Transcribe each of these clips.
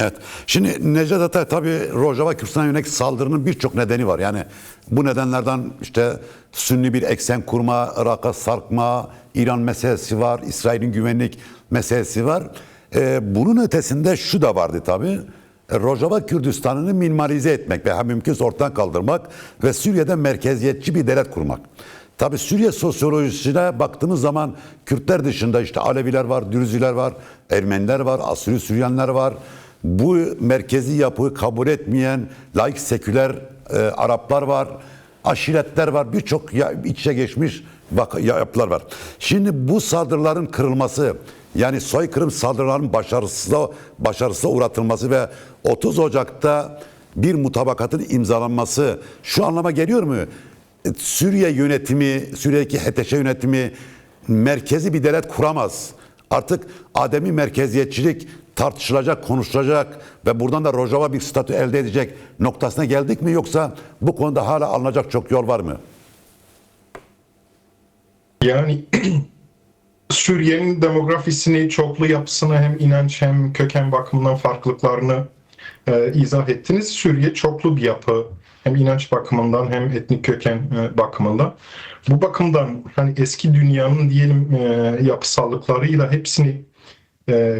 Evet. Şimdi Necdet Atay tabii Rojava Kürdistan'a yönelik saldırının birçok nedeni var. Yani bu nedenlerden işte Sünni bir eksen kurma, Irak'a sarkma, İran meselesi var, İsrail'in güvenlik meselesi var. Bunun ötesinde şu da vardı tabii. Rojava Kürdistan'ını minimalize etmek veya mümkünse ortadan kaldırmak ve Suriye'de merkeziyetçi bir devlet kurmak. Tabi Suriye sosyolojisine baktığımız zaman Kürtler dışında işte Aleviler var, Dürziler var, Ermeniler var, Asuri Süryaniler var. Bu merkezi yapıyı kabul etmeyen laik seküler Araplar var, aşiretler var, birçok iç içe geçmiş yapılar var. Şimdi bu saldırıların kırılması, yani soykırım saldırılarının başarısıza uğratılması ve 30 Ocak'ta bir mutabakatın imzalanması şu anlama geliyor mu? Suriye yönetimi, Suriye'deki HTŞ yönetimi merkezi bir devlet kuramaz. Artık ademi merkeziyetçilik tartışılacak, konuşulacak ve buradan da Rojava bir statü elde edecek noktasına geldik mi, yoksa bu konuda hala alınacak çok yol var mı? Yani Suriye'nin demografisini, çoklu yapısını, hem inanç hem köken bakımından farklılıklarını izah ettiniz. Suriye çoklu bir yapı, hem inanç bakımından hem etnik köken bakımından. Bu bakımdan hani eski dünyanın diyelim yapısallıklarıyla hepsini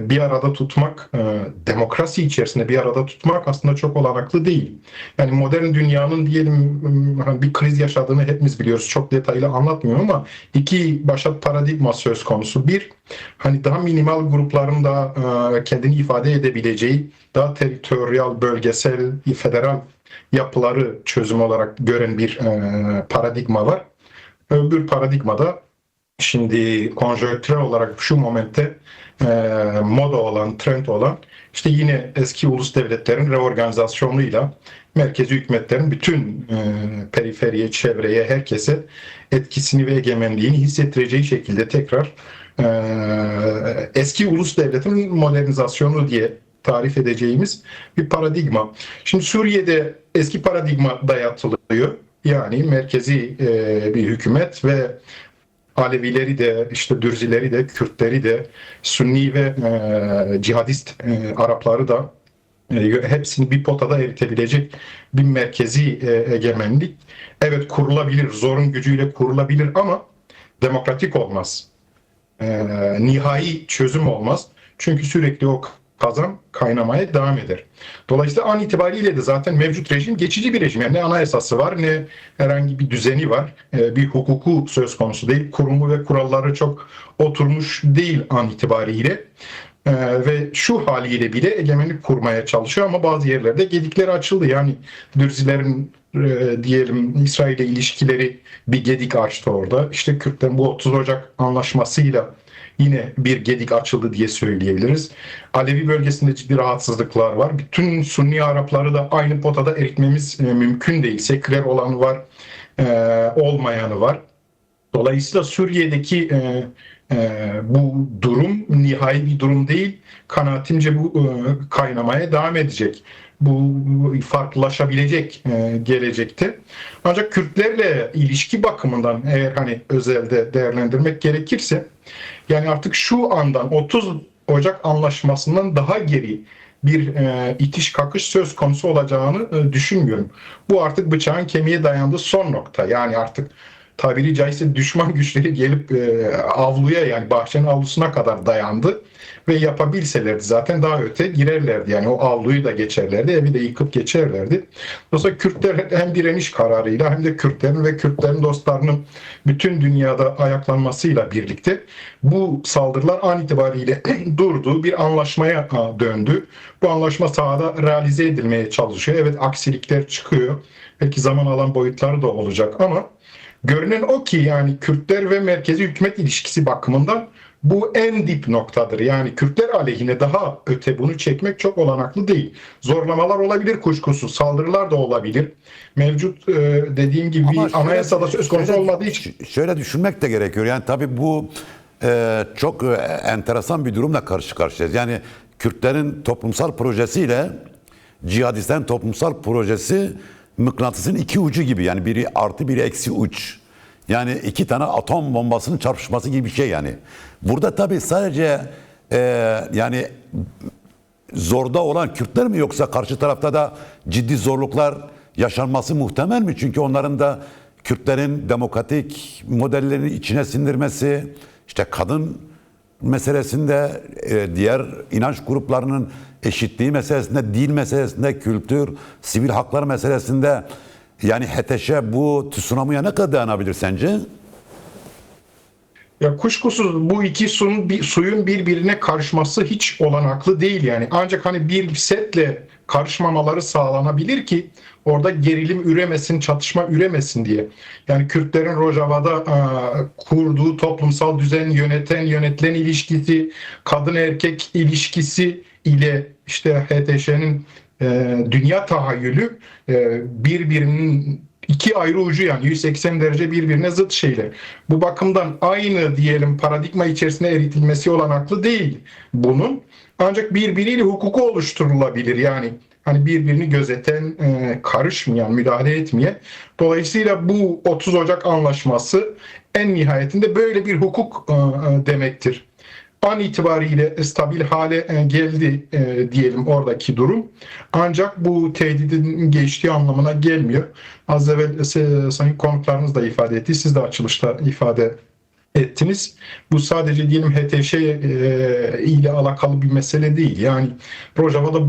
bir arada tutmak, demokrasi içerisinde bir arada tutmak aslında çok olanaklı değil. Yani modern dünyanın diyelim bir kriz yaşadığını hepimiz biliyoruz. Çok detaylı anlatmıyorum ama iki başat paradigma söz konusu. Bir, hani daha minimal grupların da kendini ifade edebileceği, daha teritoryal, bölgesel, federal yapıları çözüm olarak gören bir paradigma var. Öbür paradigmada şimdi konjonktürel olarak şu momente moda olan, trend olan işte yine eski ulus devletlerin reorganizasyonuyla merkezi hükümetlerin bütün periferiye, çevreye, herkese etkisini ve egemenliğini hissettireceği şekilde tekrar eski ulus devletin modernizasyonu diye tarif edeceğimiz bir paradigma. Şimdi Suriye'de eski paradigma dayatılıyor. Yani merkezi bir hükümet ve Alevileri de, işte Dürzileri de, Kürtleri de, Sünni ve cihadist Arapları da hepsini bir potada eritebilecek bir merkezi egemenlik. Evet, kurulabilir, zorun gücüyle kurulabilir ama demokratik olmaz. Nihai çözüm olmaz. Çünkü sürekli o kazan kaynamaya devam eder. Dolayısıyla an itibariyle de zaten mevcut rejim geçici bir rejim. Yani ne anayasası var ne herhangi bir düzeni var. Bir hukuku söz konusu değil. Kurumu ve kuralları çok oturmuş değil an itibariyle. Ve şu haliyle bile egemenlik kurmaya çalışıyor ama bazı yerlerde gedikleri açıldı. Yani Dürzilerin diyelim İsrail'le ilişkileri bir gedik açtı orada. İşte Kürtlerin bu 30 Ocak anlaşmasıyla yine bir gedik açıldı diye söyleyebiliriz. Alevi bölgesinde ciddi rahatsızlıklar var. Bütün Sunni Arapları da aynı potada eritmemiz mümkün değil. Seküler olanı var, olmayanı var. Dolayısıyla Suriye'deki bu durum nihai bir durum değil. Kanaatimce bu kaynamaya devam edecek. Bu farklılaşabilecek gelecekte. Ancak Kürtlerle ilişki bakımından eğer hani özelde değerlendirmek gerekirse, yani artık şu andan 30 Ocak anlaşmasından daha geri bir itiş kakış söz konusu olacağını düşünmüyorum. Bu artık bıçağın kemiğe dayandığı son nokta. Yani artık tabiri caizse düşman güçleri gelip avluya, yani bahçenin avlusuna kadar dayandı ve yapabilselerdi zaten daha öte girerlerdi. Yani o avluyu da geçerlerdi, evi de yıkıp geçerlerdi. Dolayısıyla Kürtler hem direniş kararıyla hem de Kürtlerin ve Kürtlerin dostlarının bütün dünyada ayaklanmasıyla birlikte bu saldırılar an itibariyle durdu, bir anlaşmaya döndü. Bu anlaşma sahada realize edilmeye çalışıyor. Evet, aksilikler çıkıyor. Belki zaman alan boyutları da olacak ama görünen o ki yani Kürtler ve merkezi hükümet ilişkisi bakımından bu en dip noktadır. Yani Kürtler aleyhine daha öte bunu çekmek çok olanaklı değil. Zorlamalar olabilir kuşkusuz, saldırılar da olabilir. Mevcut dediğim gibi Ama bir anayasada söz konusu olmadığı için. Şöyle düşünmek de gerekiyor. Yani tabii bu çok enteresan bir durumla karşı karşıyayız. Yani Kürtlerin toplumsal projesiyle cihadistlerin toplumsal projesi mıknatısın iki ucu gibi. Yani biri artı biri eksi uç. Yani iki tane atom bombasının çarpışması gibi bir şey yani. Burada tabii sadece yani zorda olan Kürtler mi, yoksa karşı tarafta da ciddi zorluklar yaşanması muhtemel mi? Çünkü onların da Kürtlerin demokratik modellerini içine sindirmesi, işte kadın meselesinde, diğer inanç gruplarının eşitliği meselesinde, dil meselesinde, kültür, sivil haklar meselesinde, yani HTŞ bu tsunami'ye ne kadar dayanabilir sence? Ya kuşkusuz bu iki suyun birbirine karışması hiç olanaklı değil yani. Ancak hani bir setle karışmamaları sağlanabilir ki orada gerilim üremesin, çatışma üremesin diye. Yani Kürtlerin Rojava'da kurduğu toplumsal düzen, yönetilen ilişkisi, kadın erkek ilişkisi ile işte HTŞ'nin dünya tahayyülü birbirinin iki ayrı ucu, yani 180 derece birbirine zıt şeyler. Bu bakımdan aynı diyelim paradigma içerisine eritilmesi olanaklı değil bunun. Ancak birbiriyle hukuku oluşturulabilir. Yani hani birbirini gözeten, karışmayan, müdahale etmeyen. Dolayısıyla bu 30 Ocak Anlaşması en nihayetinde böyle bir hukuk demektir. An itibariyle stabil hale geldi diyelim oradaki durum. Ancak bu tehdidin geçtiği anlamına gelmiyor. Az evvel sayın konuklarınız da ifade etti, siz de açılışta ifade ettiniz. Bu sadece diyelim HTŞ ile alakalı bir mesele değil. Yani Rojava'da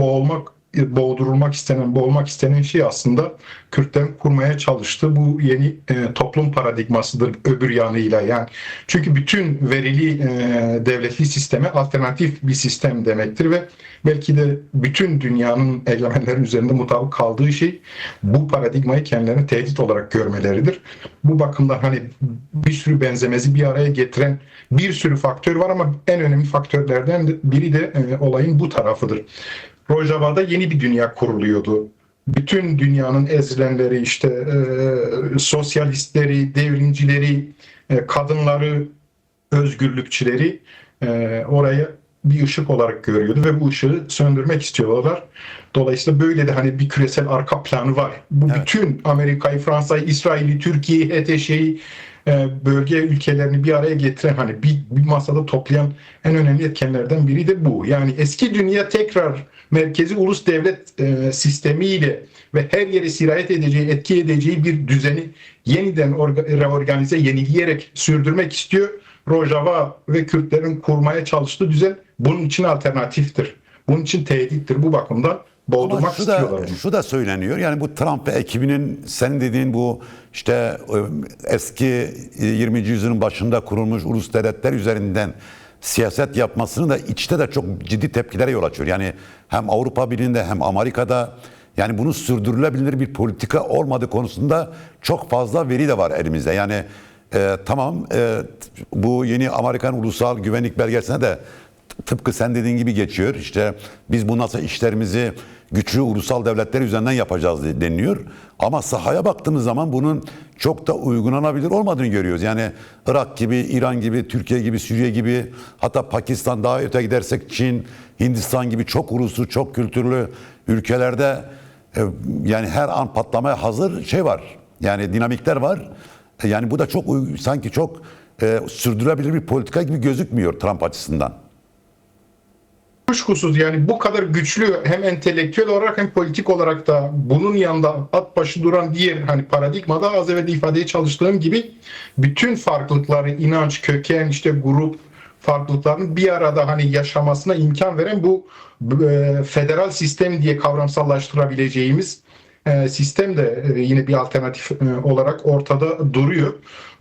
boğulmak istenen şey aslında Kürtlerin kurmaya çalıştığı bu yeni toplum paradigmasıdır öbür yanıyla yani. Çünkü bütün verili devletli sisteme alternatif bir sistem demektir ve belki de bütün dünyanın egemenlerin üzerinde mutabık kaldığı şey bu paradigmayı kendilerine tehdit olarak görmeleridir. Bu bakımdan hani bir sürü benzemezi bir araya getiren bir sürü faktör var ama en önemli faktörlerden biri de olayın bu tarafıdır. Rojava'da yeni bir dünya kuruluyordu. Bütün dünyanın ezilenleri, işte sosyalistleri, devrimcileri, kadınları, özgürlükçüleri oraya bir ışık olarak görüyordu ve bu ışığı söndürmek istiyorlar. Dolayısıyla böyle de hani bir küresel arka planı var. Bu Evet. bütün Amerika'yı, Fransa'yı, İsrail'i, Türkiye'yi, HTŞ'yi, bölge ülkelerini bir araya getiren, hani bir masada toplayan en önemli etkenlerden biri de bu. Yani eski dünya tekrar merkezi ulus devlet sistemiyle ve her yere sirayet edeceği, etki edeceği bir düzeni yeniden reorganize, yenileyerek sürdürmek istiyor. Rojava ve Kürtlerin kurmaya çalıştığı düzen bunun için alternatiftir. Bunun için tehdittir. Bu bakımdan Ama boğdurmak istiyorlar. şu da söyleniyor. Yani bu Trump ve ekibinin, senin dediğin bu işte eski 20. yüzyılın başında kurulmuş ulus devletler üzerinden siyaset yapmasını da içte de çok ciddi tepkilere yol açıyor. Yani hem Avrupa Birliği'nde hem Amerika'da, yani bunun sürdürülebilir bir politika olmadığı konusunda çok fazla veri de var elimizde. Yani tamam, bu yeni Amerikan Ulusal Güvenlik Belgesi'ne de tıpkı sen dediğin gibi geçiyor. İşte biz bu nasıl işlerimizi güçlü ulusal devletler üzerinden yapacağız deniliyor. Ama sahaya baktığımız zaman bunun çok da uygulanabilir olmadığını görüyoruz. Yani Irak gibi, İran gibi, Türkiye gibi, Suriye gibi, hatta Pakistan, daha öte gidersek Çin, Hindistan gibi çok uluslu, çok kültürlü ülkelerde yani her an patlamaya hazır şey var. Yani dinamikler var. Yani bu da çok sanki çok sürdürülebilir bir politika gibi gözükmüyor Trump açısından. Kuşkusuz yani bu kadar güçlü hem entelektüel olarak hem politik olarak da bunun yanında at başı duran diğer hani paradigmada az evvel ifadeye çalıştığım gibi bütün farklılıkları, inanç, köken, işte grup farklılıklarının bir arada hani yaşamasına imkan veren bu federal sistem diye kavramsallaştırabileceğimiz sistem de yine bir alternatif olarak ortada duruyor.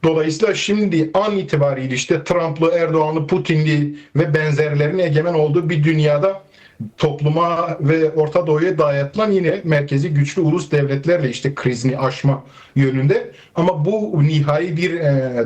Dolayısıyla şimdi an itibariyle işte Trump'lı, Erdoğan'lı, Putin'li ve benzerlerinin egemen olduğu bir dünyada topluma ve Orta Doğu'ya dayatılan yine merkezi güçlü ulus devletlerle işte krizini aşma yönünde. Ama bu nihai bir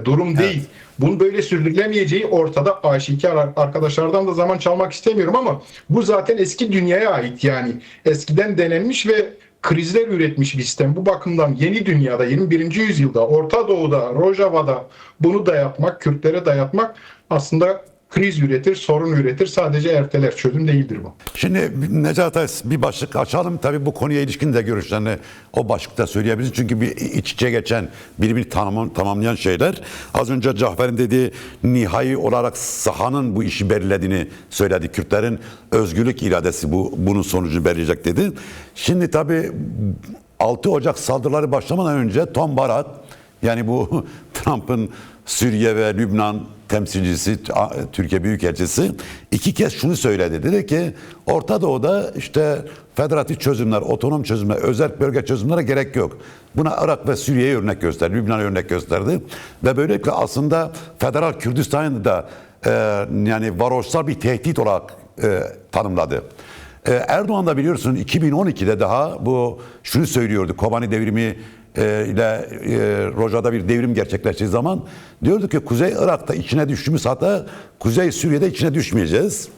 durum değil. Evet. Bunun böyle sürdürülemeyeceği ortada aşikar. Arkadaşlardan da zaman çalmak istemiyorum ama bu zaten eski dünyaya ait, yani eskiden denenmiş ve krizler üretmiş bir sistem. Bu bakımdan yeni dünyada, 21. yüzyılda, Orta Doğu'da, Rojava'da bunu dayatmak, Kürtlere dayatmak aslında kriz üretir, sorun üretir. Sadece erteler, çözüm değildir bu. Şimdi Necat, bir başlık açalım. Tabii bu konuya ilişkin de görüşlerini o başlıkta söyleyebiliriz. Çünkü bir iç içe geçen, birbirini tamamlayan şeyler. Az önce Cafer'in dediği nihai olarak sahanın bu işi belirlediğini söyledi. Kürtlerin özgürlük iradesi bunun sonucunu belirleyecek dedi. Şimdi tabii 6 Ocak saldırıları başlamadan önce Tom Barat, yani bu Trump'ın Suriye ve Lübnan temsilcisi, Türkiye Büyükelçisi 2 kez şunu söyledi. Dedi ki Orta Doğu'da işte federatif çözümler, otonom çözümler, özel bölge çözümlere gerek yok. Buna Irak ve Suriye'ye örnek gösterdi, Lübnan'a örnek gösterdi. Ve böylelikle aslında Federal Kürdistan'ı da yani varoluşsal bir tehdit olarak tanımladı. Erdoğan da biliyorsun 2012'de daha şunu söylüyordu. Kobani devrimi ile Rojava'da bir devrim gerçekleştiği zaman diyordu ki Kuzey Irak'ta içine düştüğümüz, hatta Kuzey Suriye'de içine düşmeyeceğiz.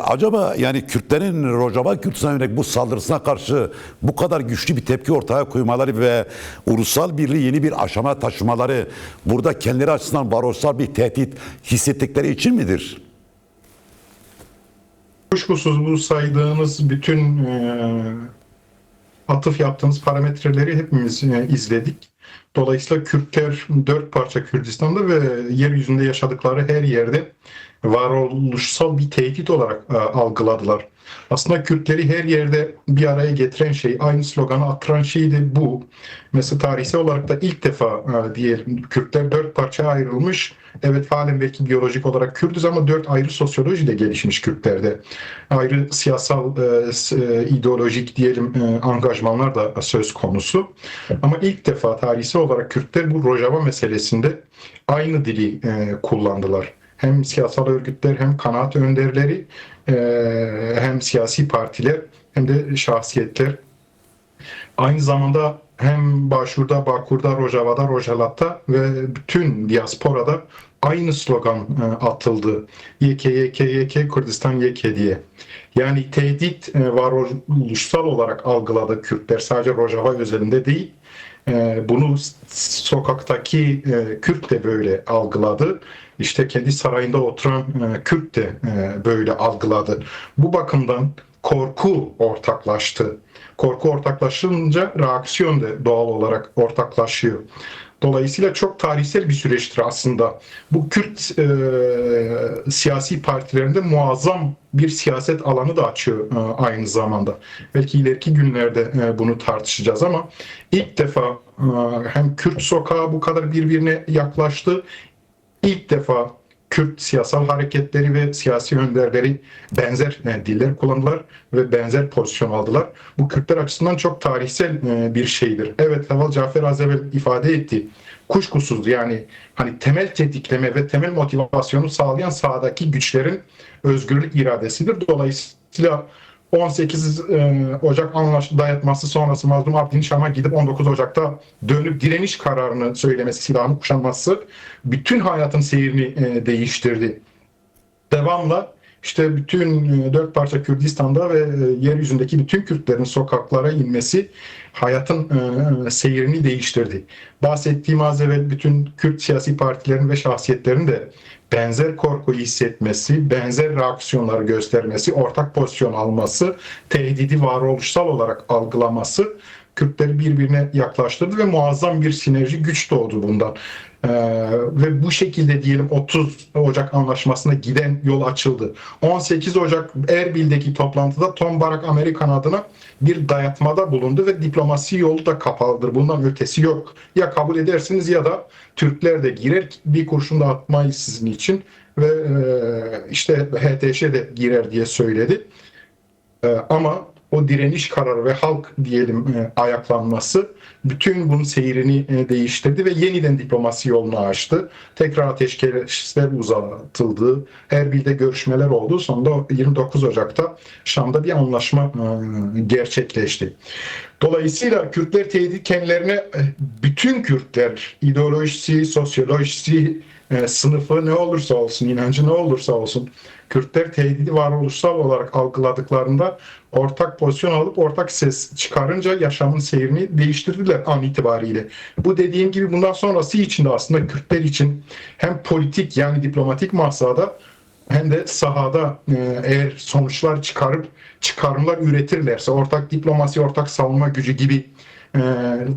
Acaba yani Kürtlerin Rojava Kürdistan'a yönelik bu saldırısına karşı bu kadar güçlü bir tepki ortaya koymaları ve ulusal birliği yeni bir aşama taşımaları burada kendileri açısından varoluşsal bir tehdit hissettikleri için midir? Kuşkusuz bu saydığınız bütün atıf yaptığınız parametreleri hepimiz izledik. Dolayısıyla Kürtler 4 parça Kürdistan'da ve yeryüzünde yaşadıkları her yerde varoluşsal bir tehdit olarak algıladılar. Aslında Kürtleri her yerde bir araya getiren şey, aynı sloganı attıran şey de bu. Mesela tarihsel olarak da ilk defa diyelim Kürtler 4 parçaya ayrılmış. Evet, halen belki biyolojik olarak Kürtüz ama 4 ayrı sosyoloji de gelişmiş Kürtlerde. Ayrı siyasal, ideolojik diyelim angajmanlar da söz konusu. Ama ilk defa tarihsel olarak Kürtler bu Rojava meselesinde aynı dili kullandılar. Hem siyasal örgütler, hem kanaat önderleri, hem siyasi partiler, hem de şahsiyetler. Aynı zamanda hem Başur'da, Bakur'da, Rojava'da, Rojalat'ta ve bütün diasporada aynı slogan atıldı. YK, YK, YK, Kürdistan YK diye. Yani tehdit varoluşsal olarak algıladı Kürtler. Sadece Rojava özelinde değil. Bunu sokaktaki Kürt de böyle algıladı. İşte kendi sarayında oturan Kürt de böyle algıladı. Bu bakımdan korku ortaklaştı. Korku ortaklaşınca reaksiyon da doğal olarak ortaklaşıyor. Dolayısıyla çok tarihsel bir süreçtir aslında. Bu Kürt siyasi partilerinde muazzam bir siyaset alanı da açıyor aynı zamanda. Belki ileriki günlerde bunu tartışacağız ama ilk defa hem Kürt sokağı bu kadar birbirine yaklaştı. İlk defa Kürt siyasal hareketleri ve siyasi önderleri benzer diller kullandılar ve benzer pozisyon aldılar. Bu Kürtler açısından çok tarihsel bir şeydir. Evet, Cafer az evvel ifade etti. Kuşkusuz yani hani temel tetikleme ve temel motivasyonu sağlayan sahadaki güçlerin özgürlük iradesidir. Dolayısıyla 18 Ocak dayatması sonrası Mazlum Abdi'nin Şam'a gidip 19 Ocak'ta dönüp direniş kararını söylemesi, silahını kuşanması bütün hayatın seyrini değiştirdi. Devamla işte bütün 4 parça Kürdistan'da ve yeryüzündeki bütün Kürtlerin sokaklara inmesi hayatın seyrini değiştirdi. Bahsettiğim az evvel bütün Kürt siyasi partilerin ve şahsiyetlerin de benzer korkuyu hissetmesi, benzer reaksiyonları göstermesi, ortak pozisyon alması, tehdidi varoluşsal olarak algılaması Kürtleri birbirine yaklaştırdı ve muazzam bir sinerji güç doğdu bundan. Ve bu şekilde diyelim 30 Ocak anlaşmasına giden yol açıldı. 18 Ocak Erbil'deki toplantıda Tom Barak Amerikan adına bir dayatmada bulundu ve diplomasi yolu da kapalıdır. Bundan ötesi yok. Ya kabul edersiniz ya da Türkler de girer, bir kurşun da atmayız sizin için ve işte HTŞ de girer diye söyledi. Ama o direniş kararı ve halk diyelim ayaklanması bütün bunun seyrini değiştirdi ve yeniden diplomasi yolunu açtı. Tekrar ateşkesler uzatıldı. Erbil'de görüşmeler oldu. Sonunda 29 Ocak'ta Şam'da bir anlaşma gerçekleşti. Dolayısıyla Kürtler tehdit kendilerine bütün Kürtler ideolojisi, sosyolojisi, sınıfı ne olursa olsun, inancı ne olursa olsun Kürtler tehdidi varoluşsal olarak algıladıklarında ortak pozisyon alıp ortak ses çıkarınca yaşamın seyrini değiştirdiler an itibariyle. Bu dediğim gibi bundan sonrası için de aslında Kürtler için hem politik yani diplomatik mahsada hem de sahada eğer sonuçlar çıkarımlar üretirlerse, ortak diplomasi, ortak savunma gücü gibi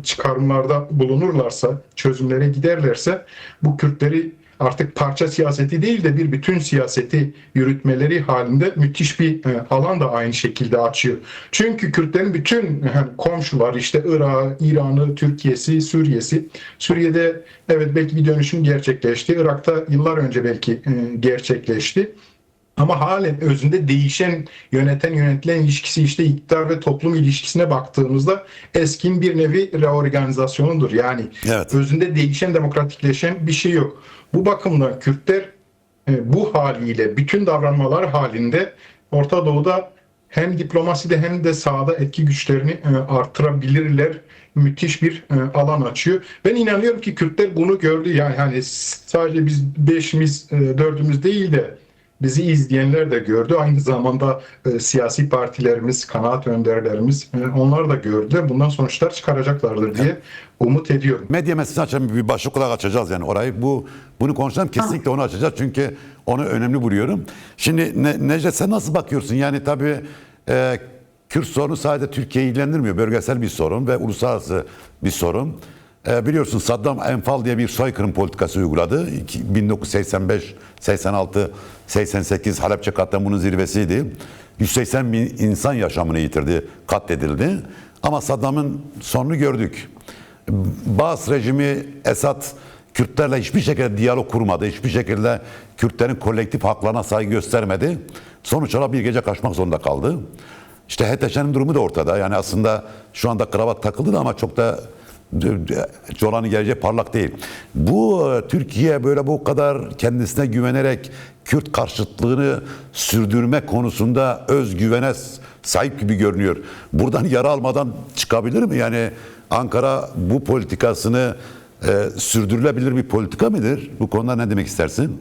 çıkarımlarda bulunurlarsa, çözümlere giderlerse bu Kürtleri artık parça siyaseti değil de bir bütün siyaseti yürütmeleri halinde müthiş bir alan da aynı şekilde açıyor. Çünkü Kürtlerin bütün komşular işte Irak'ı, İran'ı, Türkiye'si, Suriye'si. Suriye'de evet belki bir dönüşüm gerçekleşti. Irak'ta yıllar önce belki gerçekleşti. Ama halen özünde değişen yöneten yönetilen ilişkisi işte iktidar ve toplum ilişkisine baktığımızda eskin bir nevi reorganizasyonudur. Yani Evet. özünde değişen demokratikleşen bir şey yok. Bu bakımdan Kürtler bu haliyle bütün davranmalar halinde Orta Doğu'da hem diplomaside hem de sahada etki güçlerini artırabilirler. Müthiş bir alan açıyor. Ben inanıyorum ki Kürtler bunu gördü. Yani hani sadece biz beşimiz, dördümüz değil de bizi izleyenler de gördü. Aynı zamanda siyasi partilerimiz, kanaat önderlerimiz onlar da gördü. Bundan sonuçlar çıkaracaklardır diye umut ediyorum. Medya meselesini açalım, bir başlık olarak açacağız yani orayı. Bunu konuşalım, kesinlikle onu açacağız çünkü onu önemli buluyorum. Şimdi Necdet, sen nasıl bakıyorsun? Yani tabii Kürt sorunu sadece Türkiye'yi ilgilendirmiyor. Bölgesel bir sorun ve uluslararası bir sorun. Biliyorsun Saddam Enfal diye bir soykırım politikası uyguladı. 1985, 86, 88 Halepçe katliamının zirvesiydi. 180 bin insan yaşamını yitirdi, katledildi. Ama Saddam'ın sonunu gördük. Baas rejimi Esad Kürtlerle hiçbir şekilde diyalog kurmadı. Hiçbir şekilde Kürtlerin kolektif haklarına saygı göstermedi. Sonuç olarak bir gece kaçmak zorunda kaldı. İşte HTŞ'nin durumu da ortada. Yani aslında şu anda kravat takıldı da ama çok da Colan'ın geleceği parlak değil. Bu Türkiye böyle bu kadar kendisine güvenerek Kürt karşıtlığını sürdürme konusunda özgüvene sahip gibi görünüyor. Buradan yara almadan çıkabilir mi? Yani Ankara bu politikasını sürdürülebilir bir politika mıdır? Bu konuda ne demek istersin?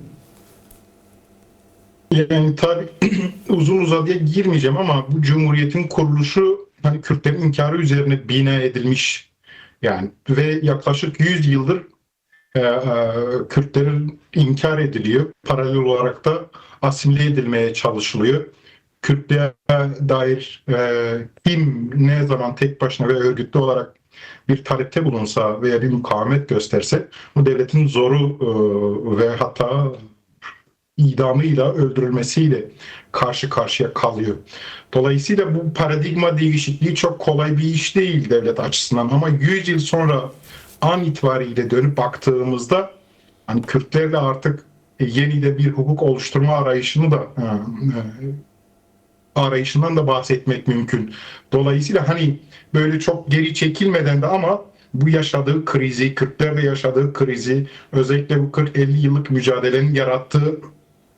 Yani tabii uzun uzadıya girmeyeceğim ama bu Cumhuriyet'in kuruluşu hani Kürtlerin inkarı üzerine bina edilmiş yani ve yaklaşık 100 yıldır Kürtlerin inkar ediliyor. Paralel olarak da asimile edilmeye çalışılıyor. Kürtlüğe dair kim ne zaman tek başına ve örgütlü olarak bir talepte bulunsa veya bir mukavemet gösterse bu devletin zoru ve hatta idamıyla, öldürülmesiyle karşı karşıya kalıyor. Dolayısıyla bu paradigma değişikliği çok kolay bir iş değil devlet açısından ama 100 yıl sonra an itibariyle dönüp baktığımızda hani Kürtlerle artık yeni de bir hukuk oluşturma arayışından da bahsetmek mümkün. Dolayısıyla hani böyle çok geri çekilmeden de ama bu yaşadığı krizi, Kürtlerle yaşadığı krizi, özellikle bu 40-50 yıllık mücadelenin yarattığı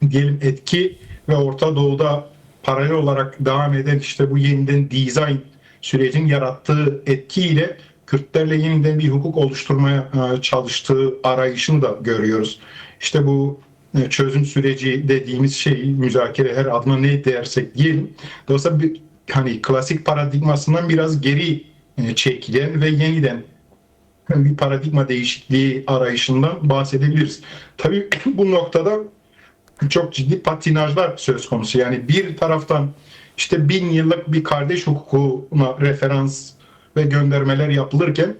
diyelim etki ve Orta Doğu'da paralel olarak devam eden işte bu yeniden dizayn sürecin yarattığı etkiyle Kürtlerle yeniden bir hukuk oluşturmaya çalıştığı arayışını da görüyoruz. İşte bu çözüm süreci dediğimiz şey müzakere her adına ne dersek diyelim. Dolayısıyla bir hani klasik paradigmasından biraz geri çekilen ve yeniden bir paradigma değişikliği arayışından bahsedebiliriz. Tabii bu noktada çok ciddi patinajlar söz konusu. Yani bir taraftan işte 1000 yıllık bir kardeş hukukuna referans ve göndermeler yapılırken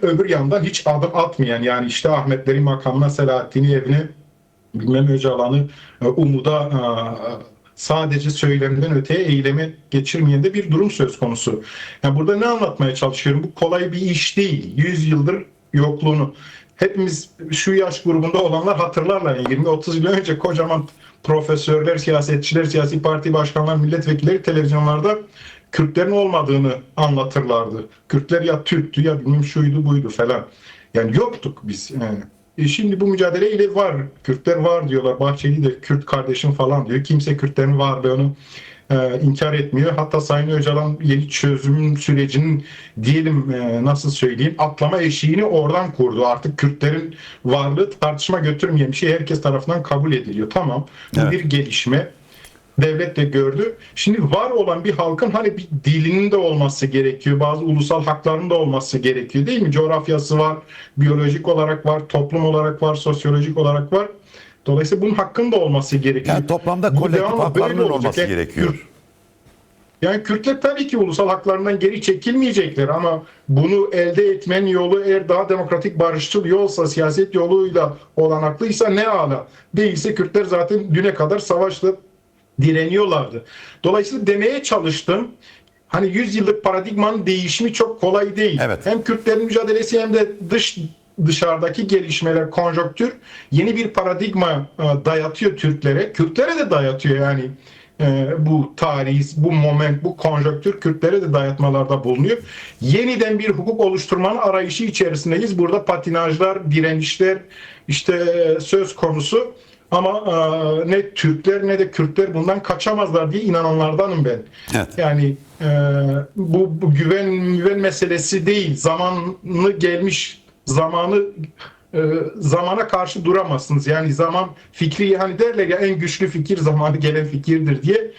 öbür yandan hiç adım atmayan yani işte Ahmetleri makamına, Selahattin'i evine, bilmem Öcalan'ı umuda sadece söylemden öteye eyleme geçirmeyen de bir durum söz konusu. Yani burada ne anlatmaya çalışıyorum? Bu kolay bir iş değil. 100 yıldır yokluğunu. Hepimiz şu yaş grubunda olanlar hatırlarlar. Yani 20-30 yıl önce kocaman profesörler, siyasetçiler, siyasi parti başkanlar, milletvekilleri televizyonlarda Kürtlerin olmadığını anlatırlardı. Kürtler ya Türktü ya bilmem şuydu buydu falan. Yani yoktuk biz. Yani. Şimdi bu mücadeleyle var. Kürtler var diyorlar. Bahçeli de Kürt kardeşim falan diyor. Kimse Kürtlerin varlığını inkar etmiyor. Hatta Sayın Öcalan yeni çözüm sürecinin diyelim nasıl söyleyeyim atlama eşiğini oradan kurdu. Artık Kürtlerin varlığı tartışma götürmeyen bir şey herkes tarafından kabul ediliyor. Tamam. Bu Evet. bir gelişme. Devlet de gördü. Şimdi var olan bir halkın hani bir dilinin de olması gerekiyor. Bazı ulusal haklarının da olması gerekiyor değil mi? Coğrafyası var, biyolojik olarak var, toplum olarak var, sosyolojik olarak var. Dolayısıyla bunun hakkında olması gerekiyor. Yani toplamda Bu kolektif devamlı haklarının böyle olacak. olması Yani gerekiyor. Yani Kürtler tabii ki ulusal haklarından geri çekilmeyecekler ama bunu elde etmenin yolu eğer daha demokratik barışçıl yolsa, siyaset yoluyla olanaklıysa ne ala. Değilse Kürtler zaten düne kadar savaşla direniyorlardı. Dolayısıyla demeye çalıştım. Hani 100 yıllık paradigmanın değişimi çok kolay değil. Evet. Hem Kürtlerin mücadelesi hem de dışarıdaki gelişmeler, konjonktür yeni bir paradigma dayatıyor Türklere. Kürtlere de dayatıyor yani. Bu tarih, bu moment, bu konjonktür Kürtlere de dayatmalarda bulunuyor. Yeniden bir hukuk oluşturmanın arayışı içerisindeyiz. Burada patinajlar, direnişler işte söz konusu. Ama ne Türkler ne de Kürtler bundan kaçamazlar diye inananlardanım ben. Evet. Yani bu güven meselesi değil. Zamanı gelmiş, zamana karşı duramazsınız. Yani zaman fikri hani derler ya en güçlü fikir zamanı gelen fikirdir diye.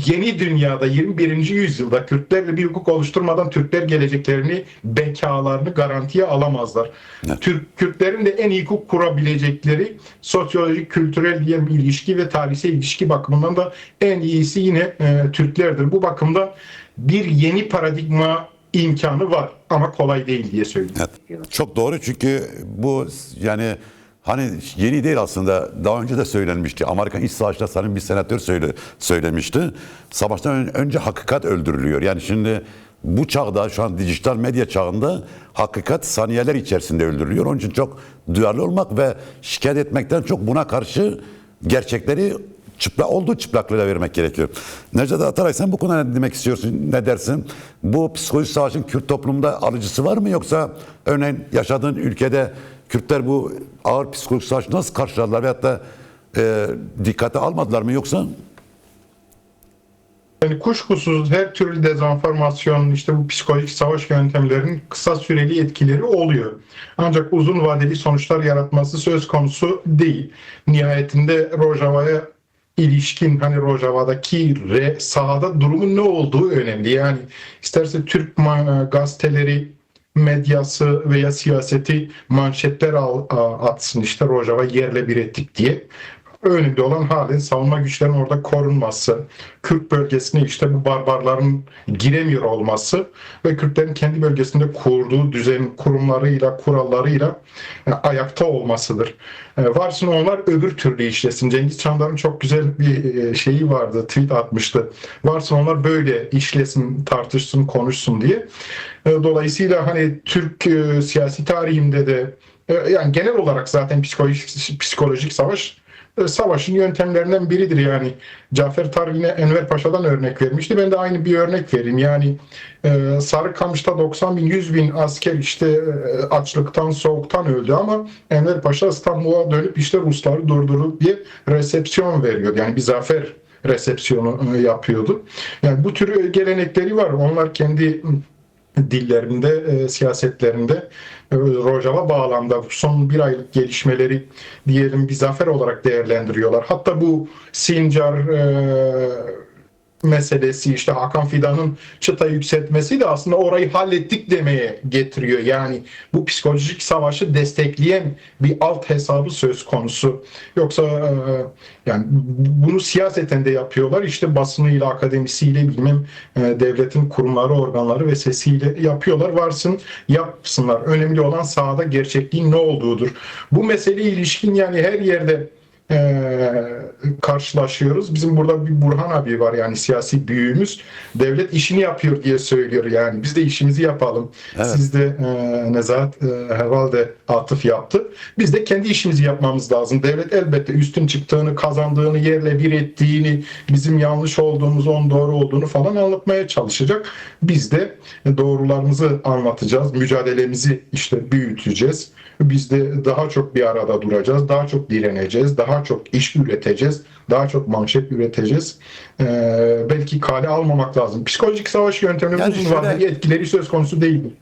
Yeni dünyada 21. yüzyılda Kürtlerle bir hukuk oluşturmadan Türkler geleceklerini, bekalarını garantiye alamazlar. Evet. Kürtlerin de en iyi hukuk kurabilecekleri sosyolojik, kültürel diyelim ilişki ve tarihsel ilişki bakımından da en iyisi yine Türklerdir. Bu bakımda bir yeni paradigma imkanı var ama kolay değil diye söylüyorum. Evet. Çok doğru çünkü bu yani hani yeni değil aslında, daha önce de söylenmişti. Amerikan İç Savaşı'nda sanırım bir senatör söylemişti. Savaştan önce hakikat öldürülüyor. Yani şimdi bu çağda, şu an dijital medya çağında hakikat saniyeler içerisinde öldürülüyor. Onun için çok duyarlı olmak ve şikayet etmekten çok buna karşı gerçekleri olduğu çıplaklığıyla vermek gerekiyor. Necdet Ataray, sen bu konuda ne demek istiyorsun? Ne dersin? Bu psikolojik savaşın Kürt toplumunda alıcısı var mı? Yoksa örneğin yaşadığın ülkede Kürtler bu ağır psikolojik savaşı nasıl karşıladılar veyahut da dikkate almadılar mı yoksa? Yani kuşkusuz her türlü dezenformasyon, işte bu psikolojik savaş yöntemlerinin kısa süreli etkileri oluyor. Ancak uzun vadeli sonuçlar yaratması söz konusu değil. Nihayetinde Rojava'ya ilişkin hani Rojava'daki sahada durumun ne olduğu önemli. Yani isterse Türk gazeteleri, medyası veya siyaseti manşetler atsın işte Rojava yerle bir ettik diye. Önemli olan halen savunma güçlerinin orada korunması, Kürt bölgesine işte bu barbarların giremiyor olması ve Kürtlerin kendi bölgesinde kurduğu düzen kurumlarıyla, kurallarıyla ayakta olmasıdır. Varsın onlar öbür türlü işlesin. Cengiz Çandar'ın çok güzel bir şeyi vardı, tweet atmıştı. Varsın onlar böyle işlesin, tartışsın, konuşsun diye. Dolayısıyla hani Türk siyasi tarihinde de yani genel olarak zaten psikolojik savaşın yöntemlerinden biridir yani. Cafer Tarvin'e Enver Paşa'dan örnek vermişti. Ben de aynı bir örnek vereyim. Yani Sarıkamış'ta 90 bin, 100 bin asker işte açlıktan, soğuktan öldü ama Enver Paşa İstanbul'a dönüp işte Rusları durdurup bir resepsiyon veriyordu. Yani bir zafer resepsiyonu yapıyordu. Yani bu tür gelenekleri var. Onlar kendi dillerinde, siyasetlerinde Rojava bağlamda son bir aylık gelişmeleri diyelim bir zafer olarak değerlendiriyorlar. Hatta bu Sincar meselesi işte Hakan Fidan'ın çıta yükseltmesi de aslında orayı hallettik demeye getiriyor. Yani bu psikolojik savaşı destekleyen bir alt hesabı söz konusu. Yoksa yani bunu siyaseten de yapıyorlar. İşte basınıyla, akademisiyle bilmem devletin kurumları, organları ve sesiyle yapıyorlar. Varsın yapsınlar. Önemli olan sahada gerçekliğin ne olduğudur. Bu meseleye ilişkin yani her yerde karşılaşıyoruz. Bizim burada bir Burhan abi var yani siyasi büyüğümüz. Devlet işini yapıyor diye söylüyor yani. Biz de işimizi yapalım. Evet. Siz de Nezahat herhalde atıf yaptı. Biz de kendi işimizi yapmamız lazım. Devlet elbette üstün çıktığını, kazandığını, yerle bir ettiğini, bizim yanlış olduğumuz, onun doğru olduğunu falan anlatmaya çalışacak. Biz de doğrularımızı anlatacağız. Mücadelemizi işte büyüteceğiz. Biz de daha çok bir arada duracağız. Daha çok direneceğiz. Daha çok iş üreteceğiz. Daha çok manşet üreteceğiz. Belki kale almamak lazım. Psikolojik savaş yönteminin Yani uzun vadeli etkileri söz konusu değil.